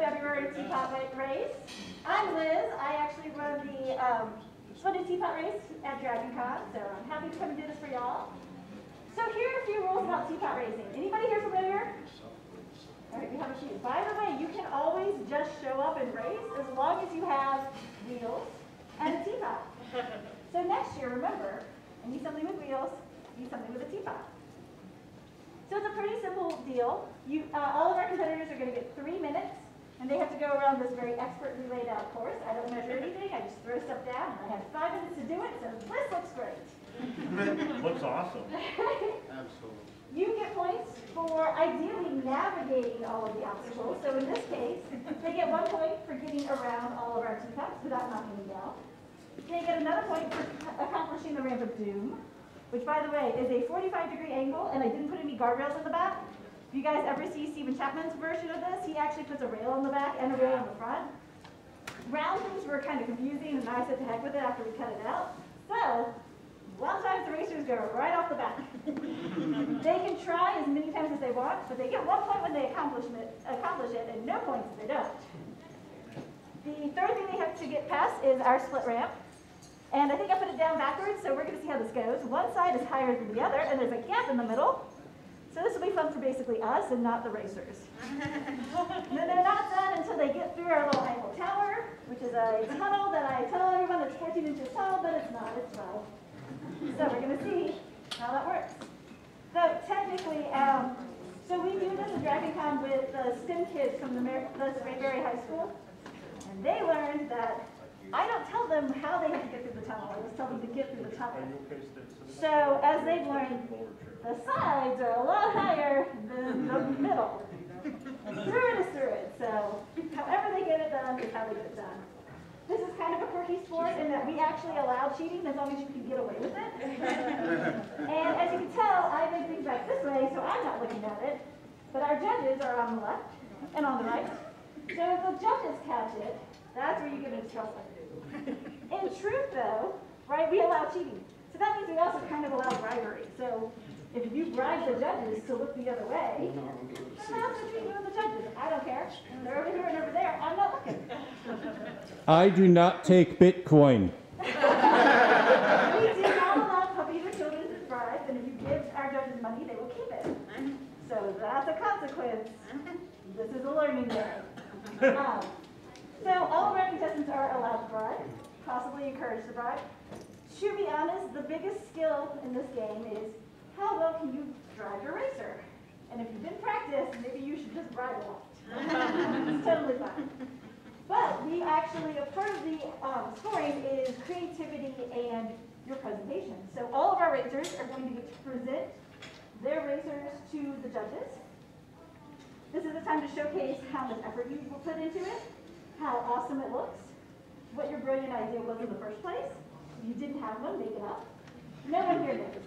February Teapot Race. I'm Liz. I actually run the Splendid Teapot Race at Dragon Con, so I'm happy to come and do this for y'all. So here are a few rules about teapot racing. Anybody here familiar? All right, we have a few. By the way, you can always just show up and race as long as you have wheels and a teapot. So next year, remember, I need something with wheels, I need something with a teapot. So it's a pretty simple deal. All of our competitors are going to get 3 minutes, and they have to go around this very expertly laid out course. I don't measure anything, I just throw stuff down. I have 5 minutes to do it, so this looks great. Looks awesome. Absolutely. You get points for ideally navigating all of the obstacles. So in this case, they get 1 point for getting around all of our teapots without knocking them down. They get another point for accomplishing the Ramp of Doom, which, by the way, is a 45-degree angle, and I didn't put any guardrails in the back. If you guys ever see Stephen Chapman's version of this, he actually puts a rail on the back and a rail on the front. Round things were kind of confusing, and I said to heck with it after we cut it out. So, a lot of times the racers go right off the back. They can try as many times as they want, but they get 1 point when they accomplish it, and no points if they don't. The third thing they have to get past is our split ramp. And I think I put it down backwards, so we're going to see how this goes. One side is higher than the other, and there's a gap in the middle. So this will be fun for basically us and not the racers. And then they're not done until they get through our little Eiffel Tower, which is a tunnel that I tell everyone it's 14 inches tall, but it's not, it's 12. So we're going to see how that works. So technically, so we do this at Dragon Con with the STEM kids from the Spraberry High School. And they learned that I don't tell them how they have to get through the tunnel. I just tell them to get through the tunnel. So as they've learned, the sides are a lot higher than the middle. Through it is through it. So however they get it done is how they get it done. This is kind of a quirky sport in that we actually allow cheating as long as you can get away with it. And as you can tell, I made things back this way, so I'm not looking at it. But our judges are on the left and on the right. So if the judges catch it, that's where you get into trouble. In truth, though, right, we allow cheating. So that means we also kind of allow bribery. So if you bribe the judges to look the other way, then that's between you and the judges. I don't care. They're over here and over there. I'm not looking. I do not take Bitcoin. We do not allow puppies or children as bribes, and if you give our judges money, they will keep it. So that's a consequence. This is a learning day. So all of our contestants are allowed to bribe, possibly encouraged to bribe. To be honest, the biggest skill in this game is how well can you drive your racer? And if you didn't practice, maybe you should just bribe a lot. It's totally fine. But we actually, a part of the scoring is creativity and your presentation. So all of our racers are going to get to present their racers to the judges. This is a time to showcase how much effort you put into it, how awesome it looks, what your brilliant idea was in the first place. If you didn't have one, make it up. No one here knows.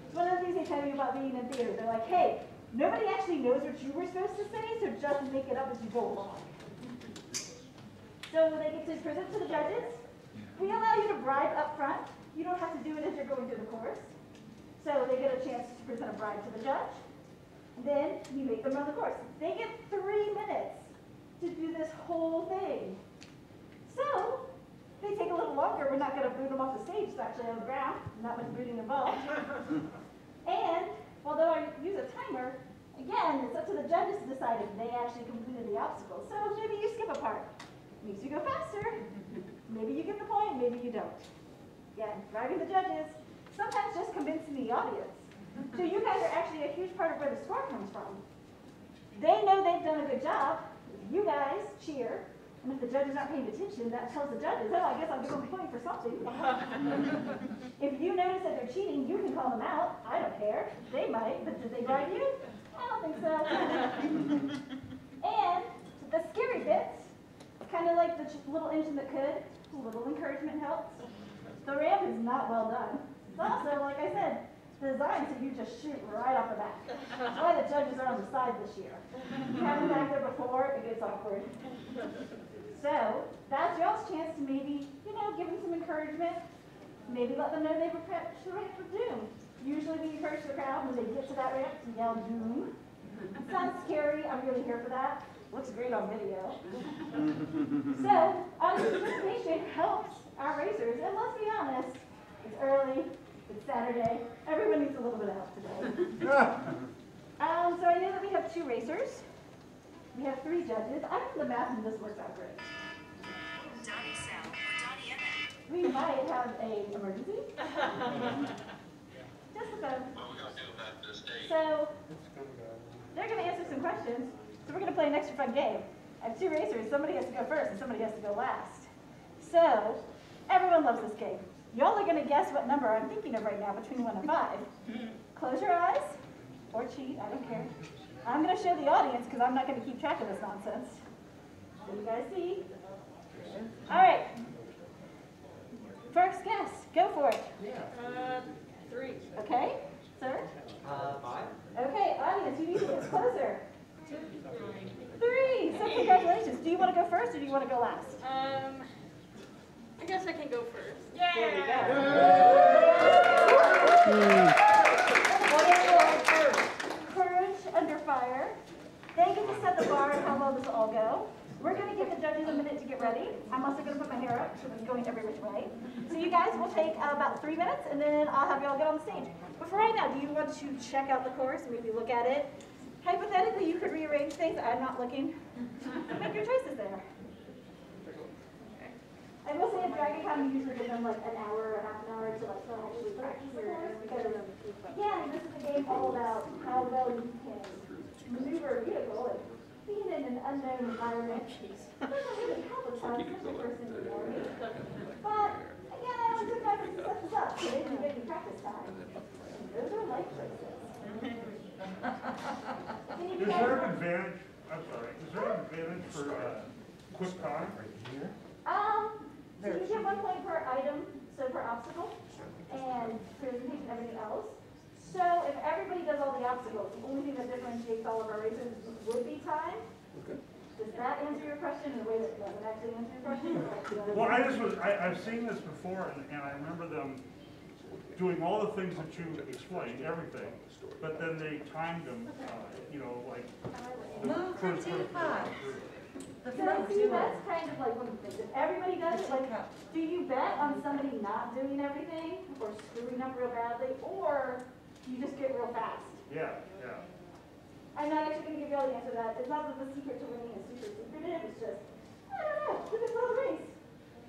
It's one of the things they tell you about being in theater. They're like, hey, nobody actually knows what you were supposed to say, so just make it up as you go along. So they get to present to the judges. We allow you to bribe up front. You don't have to do it as you're going through the course. So they get a chance to present a bribe to the judge. Then you make them run the course. They get 3 minutes to do this whole thing. So they take a little longer. We're not going to boot them off the stage. It's actually on the ground. Not much booting involved. And although I use a timer, again, it's up to the judges to decide if they actually completed the obstacle. So maybe you skip a part. Makes you go faster. Maybe you get the point, maybe you don't. Again, driving the judges, sometimes just convincing the audience. So you guys are actually a huge part of where the score comes from. They know they've done a good job. You guys cheer. And if the judges aren't paying attention, that tells the judges, oh, I guess I'll give them a point for something. If you notice that they're cheating, you can call them out. I don't care. They might, but did they bribe you? I don't think so. And the scary bits, kind of like the little engine that could, a little encouragement helps. The ramp is not well done. It's also, like I said, designed so you just shoot right off the bat. That's why the judges are on the side this year. If you haven't back there before, it gets awkward. So that's y'all's chance to maybe, give them some encouragement. Maybe let them know they've prepped the ramp for Doom. Usually we encourage the crowd when they get to that ramp to yell Doom. It sounds scary. I'm really here for that. Looks great on video. So, audience participation helps our racers, and let's be honest, it's early, it's Saturday, everyone needs a little bit of help today. So I know that we have 2 racers, we have 3 judges. I think the math in this works out great. Donnie Sal or Donnie Emmett. We might have an emergency. Just a phone. So, they're going to answer some questions, so we're going to play an extra fun game. I have 2 racers, somebody has to go first and somebody has to go last. So, everyone loves this game. Y'all are going to guess what number I'm thinking of right now between 1 and 5. Close your eyes, or cheat, I don't care. I'm going to show the audience because I'm not going to keep track of this nonsense. So you guys see? All right. First guess, go for it. 3. Okay, sir? 5. Okay, audience, you need to get closer. 3, so congratulations. Do you want to go first or do you want to go last? I guess I can go first. There we go. Courage under fire. They get to set the bar and how well this will all go. We're going to give the judges a minute to get ready. I'm also going to put my hair up so it's going every which way. So you guys will take about 3 minutes and then I'll have y'all get on the stage. But for right now, do you want to check out the course, maybe look at it? Hypothetically, you could rearrange things. I'm not looking. Make your choices there. I will say at Dragon Con, we usually give them like an hour or half an hour to like actually practice the course because, again, this is a game all about how well you can maneuver a vehicle and being in an unknown environment. It doesn't really help a ton, especially first in the morning. But again, I always took my to set this up so they can give you practice time. And those are life choices. Can you Is there an advantage, I'm sorry, is there an advantage for quick time? So you get 1 point per item, so per obstacle, and presentation, everything else. So if everybody does all the obstacles, the only thing that differentiates all of our races would be time. Okay. Does that answer your question in a way that doesn't actually answer your question? Well, I've seen this before, and I remember them doing all the things that you explained, everything, but then they timed them, you know, like. Move your teapot. So see, that's kind of like one of the things. If everybody does it, like, do you bet on somebody not doing everything or screwing up real badly, or do you just get real fast? Yeah. I'm not actually going to give you all the answer to that. It's not that the secret to winning is super secretive. It's just, I don't know, look at the race.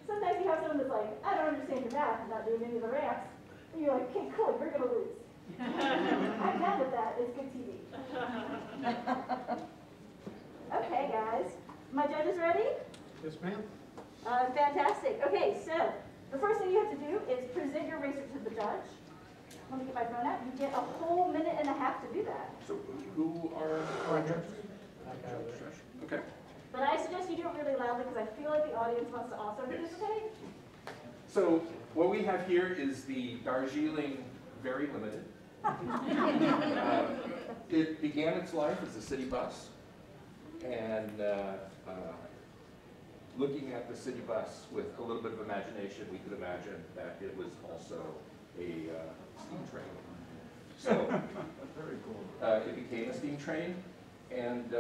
Sometimes you have someone that's like, I don't understand your math, I'm not doing any of the ramps. And you're like, okay, cool, you're going to lose. I'm down with that. It's good TV. Okay, guys. My judges ready? Yes, ma'am. Fantastic. Okay, so the first thing you have to do is present your racer to the judge. Let me get my phone out. You get a whole minute and a half to do that. So who are our judges? Okay. But I suggest you do it really loudly because I feel like the audience wants to also participate. So what we have here is the Darjeeling Very Limited. It began its life as a city bus, and looking at the city bus with a little bit of imagination, we could imagine that it was also a steam train. So very cool. It became a steam train, and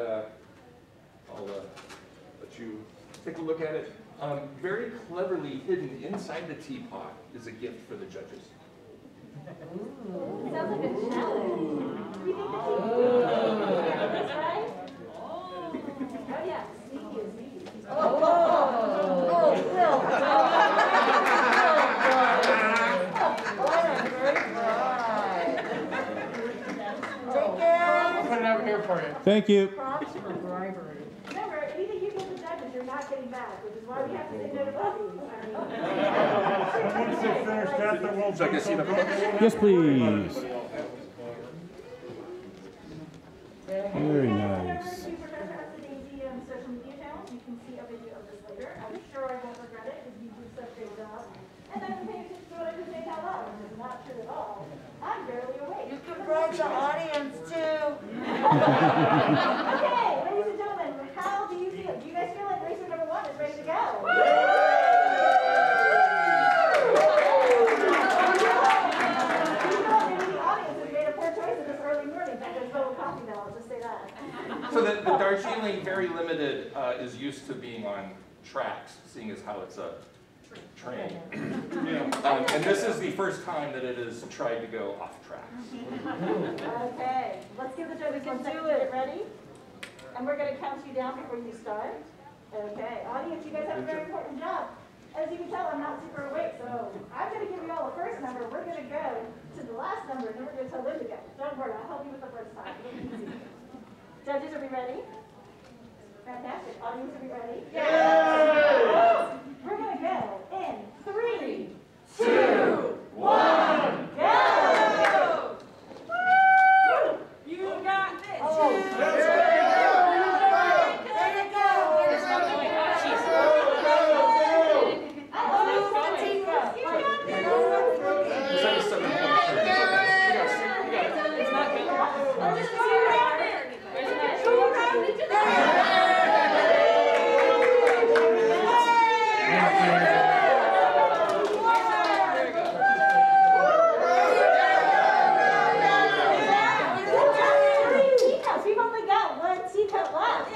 I'll let you take a look at it. Very cleverly hidden inside the teapot is a gift for the judges. Ooh, sounds like a challenge. You think the team that's right? Oh yeah, sneaky is sneaky. Put it over here for you. Thank you. Props for bribery. Remember, anything you give the judges, you're not getting back, which is why we have to say no to puppies. Once they finish that, then we'll. So I can see the books? Yes, please. Very nice. To Professor Hudson social media channels, you can see a video of this later. I'm sure I won't regret it because you do such a great job. And then pay attention to what I just say out loud, which is not true at all. I'm barely awake. You can bribe the audience too. Okay, ladies and gentlemen, how do you feel? Do you guys feel like racer number 1 is ready to go? So the Darjeeling Very Limited is used to being on tracks, seeing as how it's a train. And this is the first time that it has tried to go off tracks. Okay, let's give the judges 1 second to get ready. And we're gonna count you down before you start. Okay, audience, you guys have a very important job. As you can tell, I'm not super awake, so I'm gonna give you all the first number. We're gonna go to the last number, and then we're gonna tell them to go. Don't worry, I'll help you with the first time. It'll be easy. Judges, are we ready? Fantastic. Audience, are we ready? Yeah! We're gonna go in 3, 2, 1, go! Woo! You got this. Oh. We've only got 1 teacup left.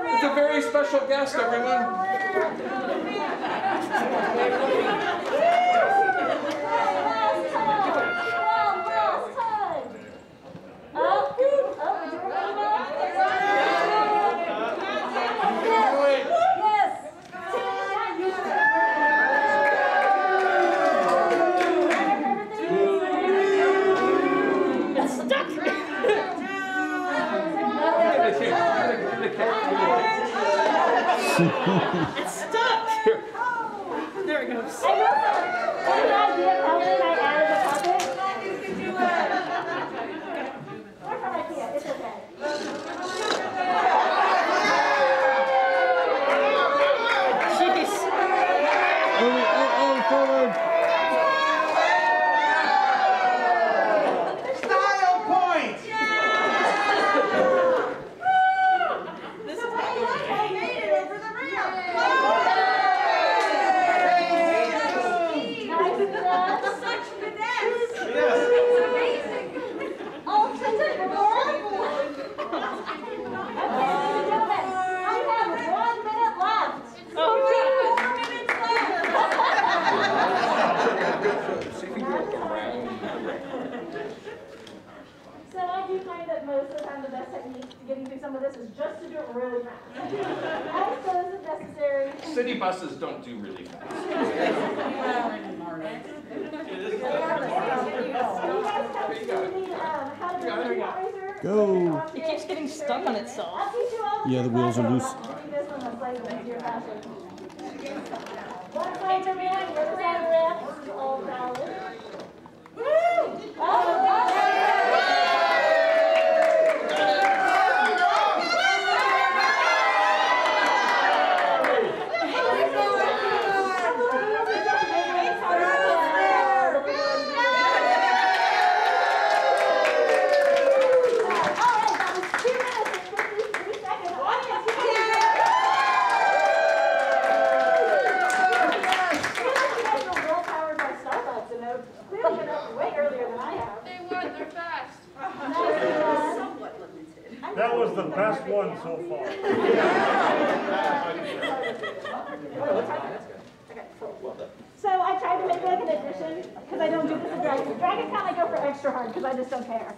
It's a very special guest, everyone. It's stuck. There it goes. I will say, any idea of how many I added a puppet? You can do it. Or from IKEA, it's okay. Jeez. Oh, forward. Style point! This is So not what going I to made it over the rail. Such finesse. Yes. Ultimate reward. Okay, ladies and gentlemen, I have 1 minute left. Oh, God. 4 minutes left. See if we can go around. So I do find that most of the time the best technique to getting through some of this is just to do it really fast. I suppose if necessary. City buses don't do really fast. Do you guys have to see how to do a razor? Go. It keeps getting stuck on itself. I'll teach you all Yeah, the wheels are loose. Do this in a slightly easier fashion. One side of the ramp, the other side of the ramp. This is all valid. Woo! Oh, That was the best one so far. So I tried to make like an addition, because I don't do this in Dragon. Dragon kind of go for extra hard, because I just don't care.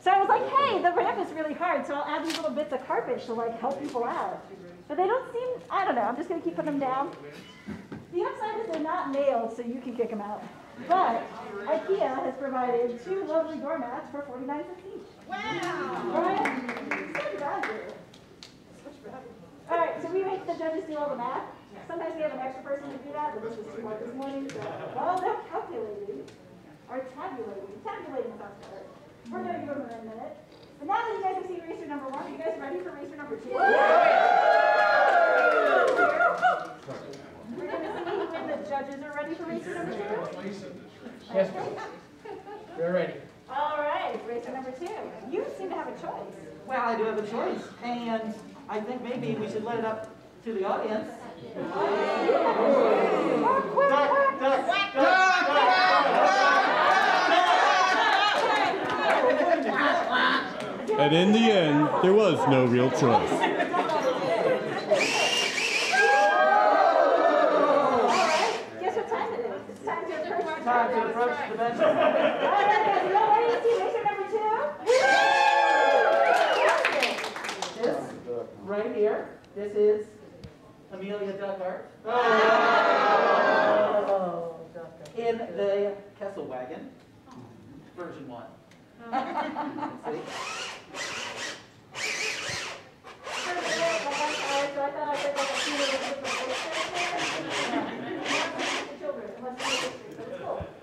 So I was like, hey, the ramp is really hard, so I'll add these little bits of carpet to like help people out. But they don't seem, I don't know, I'm just going to keep putting them down. The upside is they're not nailed, so you can kick them out. But IKEA has provided 2 lovely doormats for 49 cents each. Wow. Alright, so value. Alright, so we make the judges do all the math. Sometimes we have an extra person to do that, but this was too hard this morning, so while they're calculating, or tabulating sounds better. We're gonna give them a minute. But now that you guys have seen racer number 1, are you guys ready for racer number 2? We're gonna see when the judges are ready for racer number 2. Yes, we're ready. Alright, racer number 2. You seem to have a choice. Well, I do have a choice, and I think maybe we should let it up to the audience. Quack, quack, quack. Duck! And in the end, there was no real choice. Guess what time it is? It's time to approach the Time to approach the bench. All right, guys, you all ready to see racer number 2? This, right here, this is Amelia Duckhart. In the Kessel wagon, version 1. See?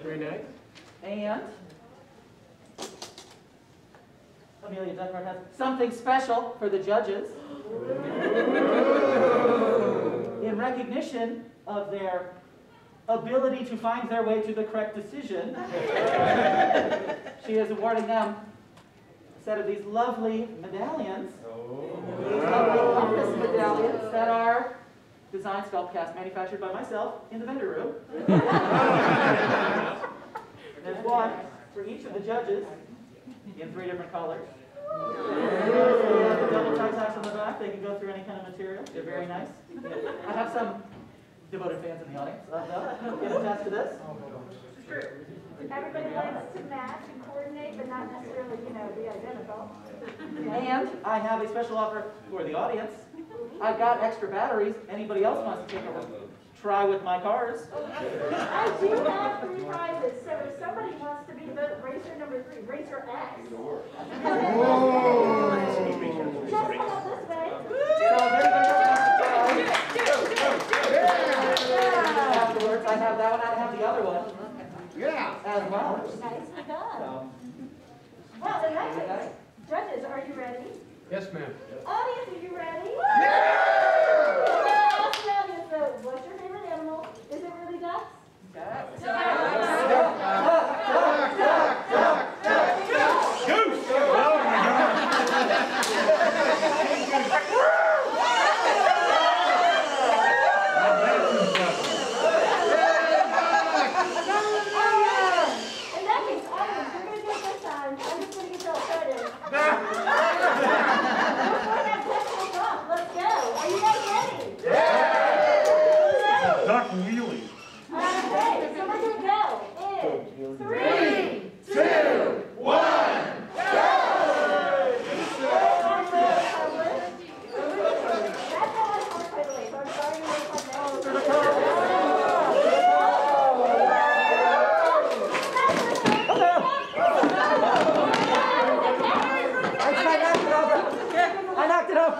Very nice. And Amelia Duckhart has something special for the judges. In recognition of their ability to find their way to the correct decision, she is awarding them a set of these lovely medallions. These lovely compass medallions that are designed, sculpt, cast, manufactured by myself in the vendor room. There's one for each of the judges in 3 different colors. They have the double tie tacks on the back. They can go through any kind of material. They're very nice. I have some devoted fans in the audience. Can attest to this. Everybody likes to match and coordinate, but not necessarily, be identical. And I have a special offer for the audience. I've got extra batteries. Anybody else wants to take a try with my cars? I do have 3 prizes, so if somebody wants to be the racer number 3, Racer X. Just come up this way. So if anybody else wants to try, afterwards, I have that one. I have the other one as well. Nicely done. So, Well, in that case, judges, are you ready? Yes, ma'am. Audience, are you ready? So, what's your favorite animal? Is it really ducks? In that case, audience, we're going to do it this time. I'm just going to get y'all started. Before that technical drop, let's go. Are you guys ready? Duck wheelie. Okay, so we're going to go in 3, 2, 1, go! That's how I work, by the way, so I'm sorry to make fun I knocked it over.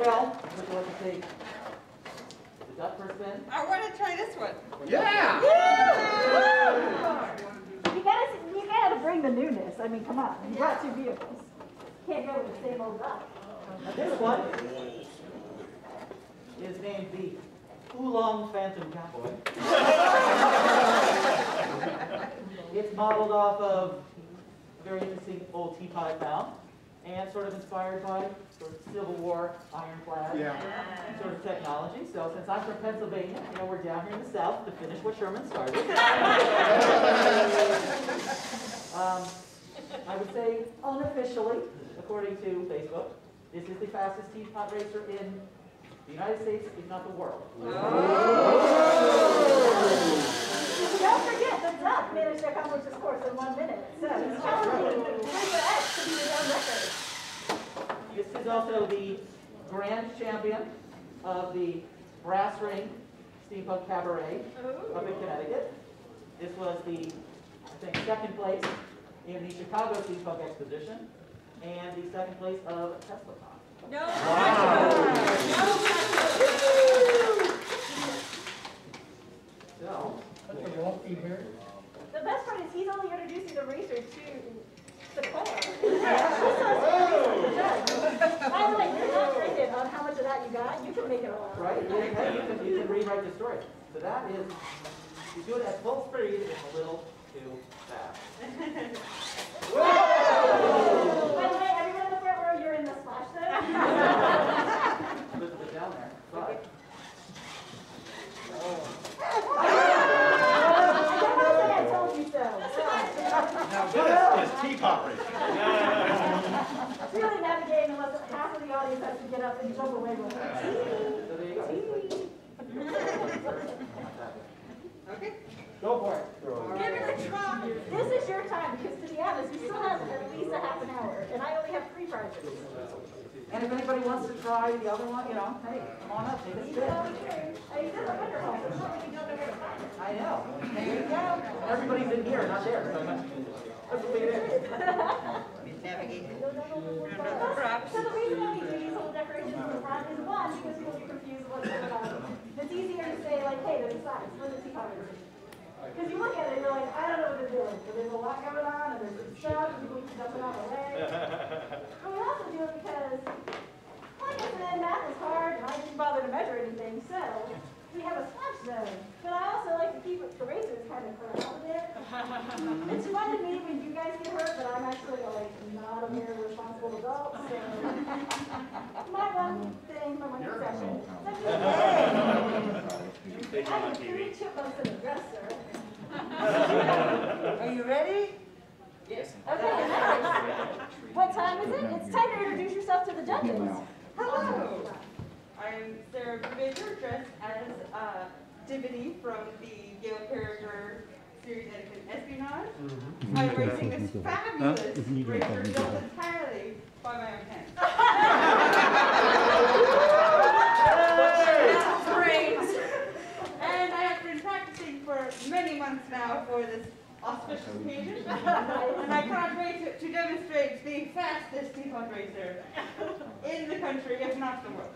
Well, would you like to take the duck first then? I want to try this one. Yeah! You gotta bring the newness. I mean, come on. You brought 2 vehicles. Can't go with the same old duck. Now this one is named the Oolong Phantom Cowboy. It's modeled off of a very interesting old teapot I found, and sort of inspired by sort of Civil War ironclad sort of technology. So since I'm from Pennsylvania, we're down here in the South to finish what Sherman started. I would say unofficially, according to Facebook, this is the fastest teapot racer in the United States, if not the world. Don't forget, the duck managed to accomplish this course in 1 minute. So he's challenging Racer X to be his own record. This is also the grand champion of the Brass Ring Steampunk Cabaret up in Connecticut. This was the, I think, second place in the Chicago Steampunk Exposition and the second place of TeslaCon. No. So, The best part is he's only introducing the racer to the car. By the way, you're not graded on how much of that you got. You can make it all up. right? You can rewrite the story. So that is, you do it at full speed, it's a little too fast. By the way, everyone in the front row, you're in the splash zone. Elizabeth down there, but. I told you so. Now this is teapot racing. It's really navigating unless half of the audience has to get up and jump away with it. So there you go. Okay. Go for it. Give it a try. This is your time because, to be honest, we still have at least a half an hour, and I only have 3 prizes. And if anybody wants to try the other one, you know, hey, come on up, take a You spin. know, it doesn't matter. It's not like you don't know where to find it. I know. There you go. Everybody's in here, not there. So that's what it is. So the reason why we do these little decorations in the front is one, because people get confused with what's going on. It's easier to say like, hey, there's signs for the teapot racer. Because you look at it and you're like, I don't know what they're doing. But there's a lot going on and there's some stuff and people keep jumping out of the way. But we also do it because, like I said, math is hard and I didn't bother to measure anything, so we have a splash zone. But I also like to keep the racers kind of further out there. It's fun to me when you guys get hurt, but I'm actually like not a mere responsible adult, so my one thing for my concession. I have 3 chipmunks in a dresser. Are you ready? Yes. Okay, nice. What time is it? It's time to introduce yourself to the judges. Hello. I'm Sarah Baker, dressed as Divinity from the Gail Carriger series Etiquette and Espionage. I'm racing this fabulous racer built entirely by my own hands. Great. And I have been practicing for many months now for this auspicious occasion. And I can't wait to demonstrate the fastest teapot racer in the country, if not the world.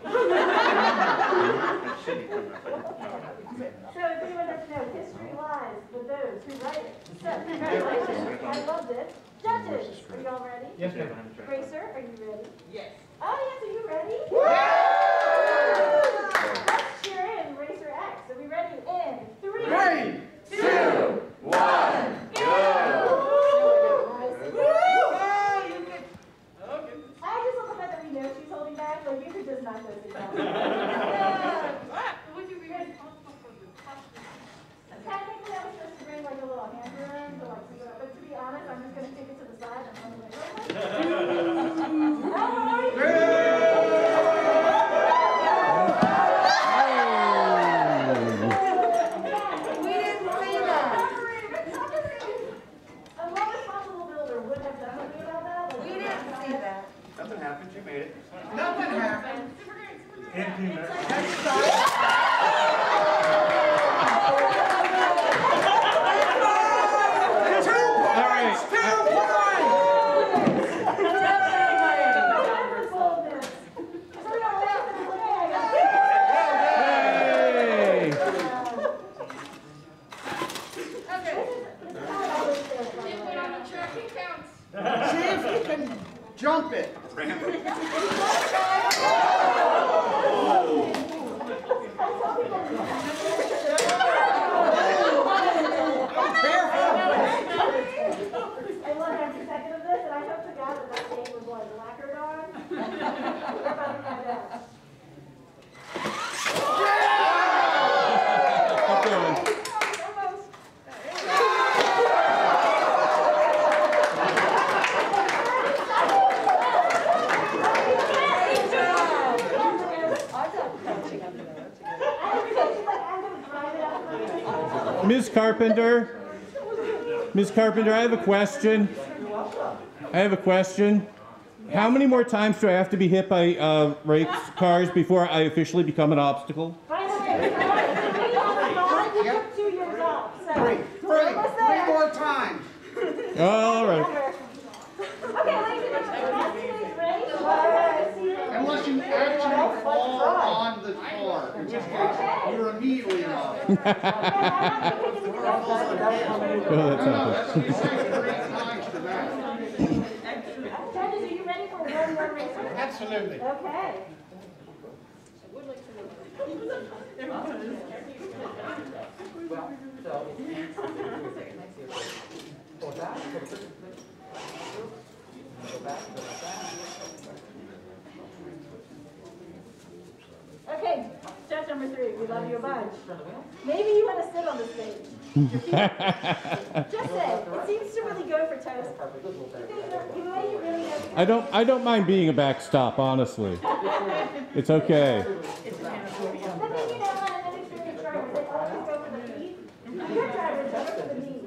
So if anyone doesn't know, history lies with those who write it. So congratulations, I loved it. Judges, are you all ready? Yes, ma'am. Racer, are you ready? Yes. Audience, are you ready? Let's cheer in Racer X. Are we ready? In 3, 2, 1, go! I just love the fact that we know she's holding back, but you could just knock those down. Would you be ready? Technically, I was supposed to bring like a little hand broom, but to be honest, I'm just going to take it to the side and run away. We didn't see that. A more responsible builder would have done something about that. We didn't see that. Nothing happened, you made it. Nothing happened. See if you can jump it. I love every second of this, and I hope to God that that game was like lacquered on. We're about to find out. Ms. Carpenter, I have a question. How many more times do I have to be hit by race cars before I officially become an obstacle? By the way, you took 2 years off, so. Three more times. All right. Okay, ladies and gentlemen, that's today's race. Unless you actually fall on the car, in which case you're immediately off. Oh, that's awesome. Judges, are you ready for one more race? Absolutely. Okay. Okay, judge number 3, we love you a bunch. Maybe you want to sit on the stage. Just say, it seems to really go for toast. You may really have I don't mind being a backstop, honestly. It's okay. But then, you know, on an inexperienced driver, they always go for the feet. Your drivers go for the knees.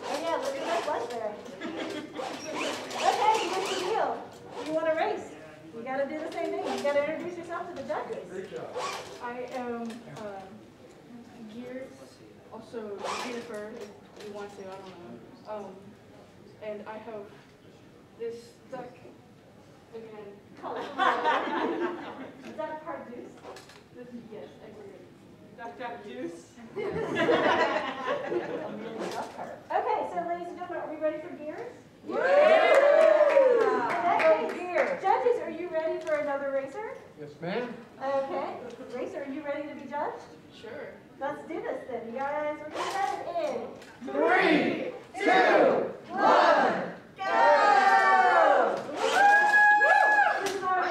Oh yeah, look at that butt there. Okay, here's the deal. You want to race? You got to do the same thing. You got to introduce yourself to the judges. I am Gears, also Jennifer, if you want to, I don't know. And I have this duck again. Is that a Parduce? This is, yes, duck juice. Okay, so ladies and gentlemen, are we ready for Gears? Judges, are you ready for another racer? Yes, ma'am. Okay. Racer, are you ready to be judged? Sure. Let's do this then. You guys, we're going to set it in 3, 2, 1, go! This is our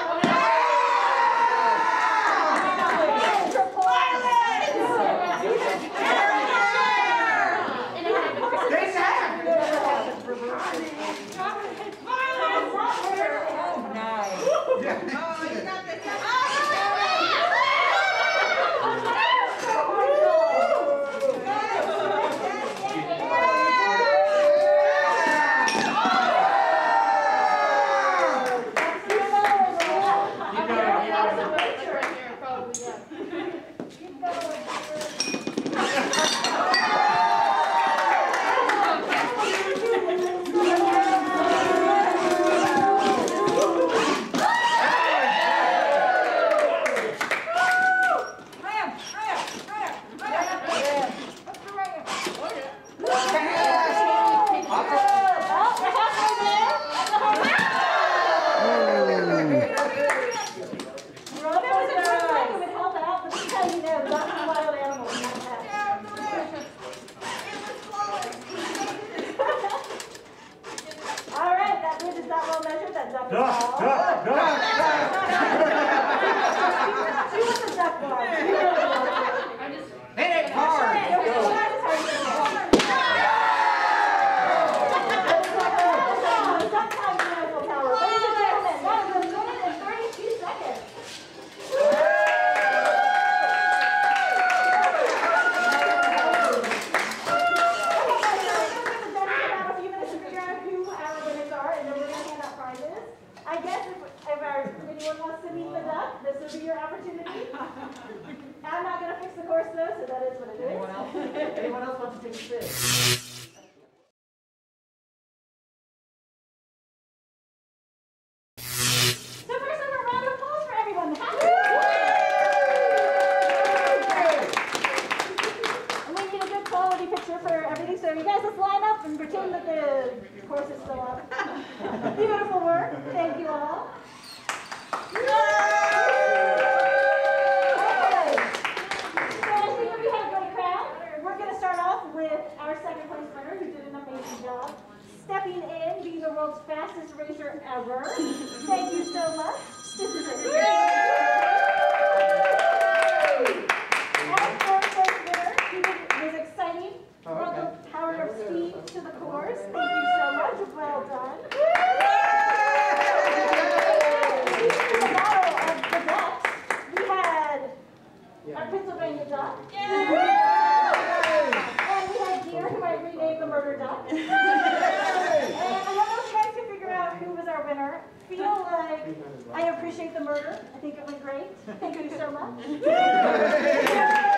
Anyone else want to take a spin? So first of all, a round of applause for everyone. And we need a good quality picture for everything. So you guys, let's line up and pretend that the course is still up. Beautiful work. Thank you all. With our second place winner, who did an amazing job, stepping in, being the world's fastest racer ever. Thank you so much. This is it. Our fourth place winner, he was exciting, brought the power of speed to the course. Thank you so much. Well done. I appreciate the murder. I think it went great. Thank you so much.